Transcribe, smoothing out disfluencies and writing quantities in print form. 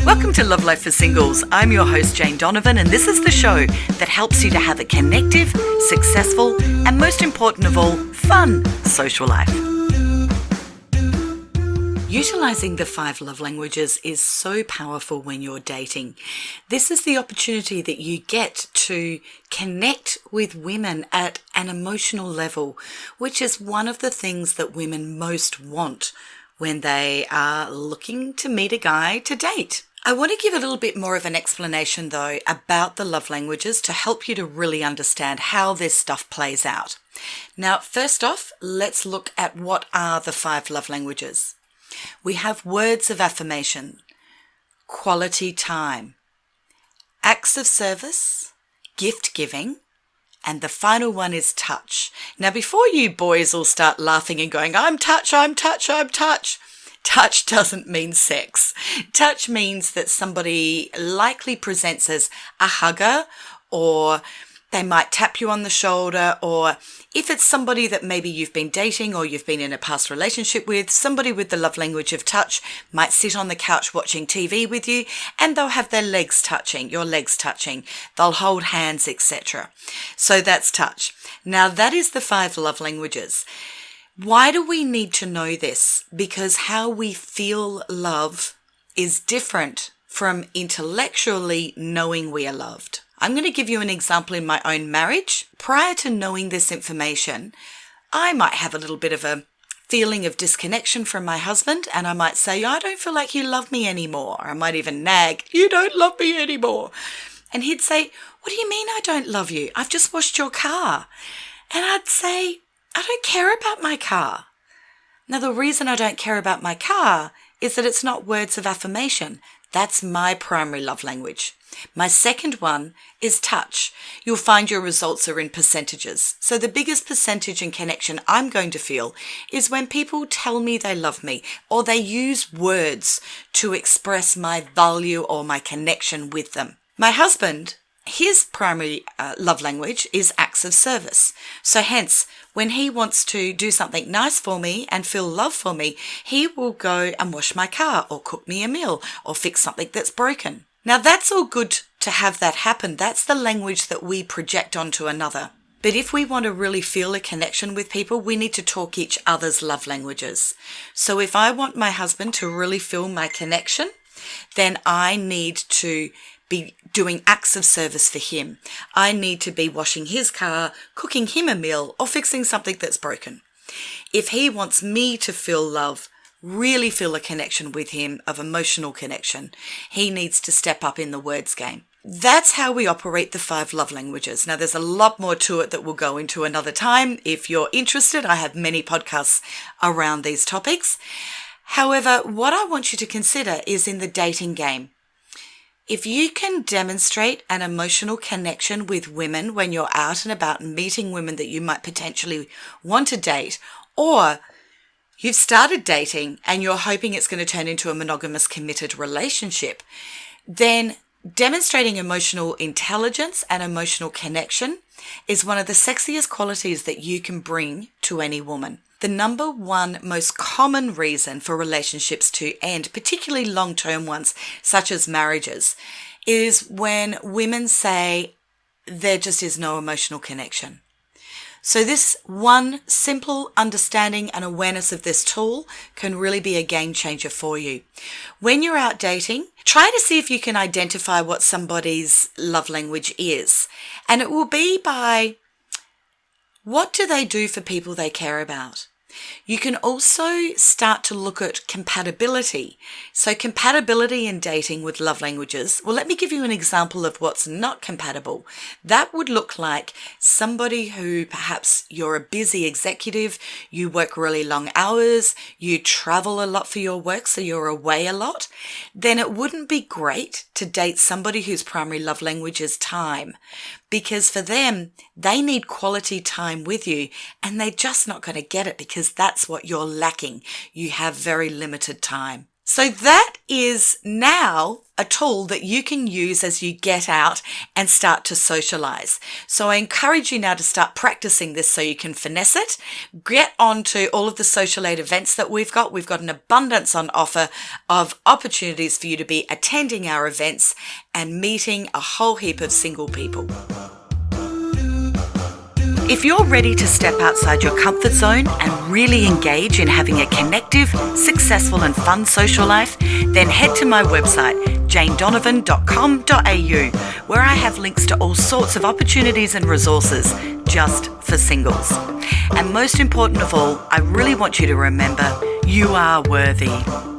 Welcome to Love Life for Singles. I'm your host, Jane Donovan, and this is the show that helps you to have a connective, successful, and most important of all, fun social life. Utilizing the 5 love languages is so powerful when you're dating. This is the opportunity that you get to connect with women at an emotional level, which is one of the things that women most want when they are looking to meet a guy to date. I want to give a little bit more of an explanation though about the love languages to help you to really understand how this stuff plays out. Now, first off, let's look at what are the 5 love languages. We have words of affirmation, quality time, acts of service, gift giving, and the final one is touch. Now, before you boys all start laughing and going, I'm touch, I'm touch, I'm touch. Touch doesn't mean sex. Touch means that somebody likely presents as a hugger, or they might tap you on the shoulder, or if it's somebody that maybe you've been dating or you've been in a past relationship with, somebody with the love language of touch might sit on the couch watching TV with you and they'll have their legs touching, your legs touching. They'll hold hands, etc. So that's touch. Now that is the 5 love languages. Why do we need to know this? Because how we feel love is different from intellectually knowing we are loved. I'm going to give you an example in my own marriage. Prior to knowing this information, I might have a little bit of a feeling of disconnection from my husband, and I might say, I don't feel like you love me anymore. Or I might even nag, you don't love me anymore. And he'd say, what do you mean I don't love you? I've just washed your car. And I'd say, I don't care about my car. Now, the reason I don't care about my car is that it's not words of affirmation. That's my primary love language. My second one is touch. You'll find your results are in percentages. So the biggest percentage in connection I'm going to feel is when people tell me they love me, or they use words to express my value or my connection with them. My husband, his primary love language is acts of service. So hence, when he wants to do something nice for me and feel love for me, he will go and wash my car or cook me a meal or fix something that's broken. Now that's all good to have that happen. That's the language that we project onto another. But if we want to really feel a connection with people, we need to talk each other's love languages. So if I want my husband to really feel my connection, then I need to be doing acts of service for him. I need to be washing his car, cooking him a meal, or fixing something that's broken. If he wants me to feel love, really feel a connection with him, of emotional connection, he needs to step up in the words game. That's how we operate the 5 love languages. Now, there's a lot more to it that we'll go into another time. If you're interested, I have many podcasts around these topics. However, what I want you to consider is in the dating game. If you can demonstrate an emotional connection with women when you're out and about and meeting women that you might potentially want to date, or you've started dating and you're hoping it's going to turn into a monogamous committed relationship, then demonstrating emotional intelligence and emotional connection is one of the sexiest qualities that you can bring to any woman. The number one most common reason for relationships to end, particularly long-term ones, such as marriages, is when women say there just is no emotional connection. So this one simple understanding and awareness of this tool can really be a game changer for you. When you're out dating, try to see if you can identify what somebody's love language is. And it will be by what do they do for people they care about. You can also start to look at compatibility. So compatibility in dating with love languages. Well, let me give you an example of what's not compatible. That would look like somebody who perhaps you're a busy executive, you work really long hours, you travel a lot for your work, so you're away a lot. Then it wouldn't be great to date somebody whose primary love language is time. Because for them, they need quality time with you and they're just not going to get it because that's what you're lacking. You have very limited time. So that is now a tool that you can use as you get out and start to socialize. So I encourage you now to start practicing this so you can finesse it. Get onto all of the social aid events that we've got. We've got an abundance on offer of opportunities for you to be attending our events and meeting a whole heap of single people. If you're ready to step outside your comfort zone and really engage in having a connective, successful and fun social life, then head to my website, janedonovan.com.au, where I have links to all sorts of opportunities and resources just for singles. And most important of all, I really want you to remember, you are worthy.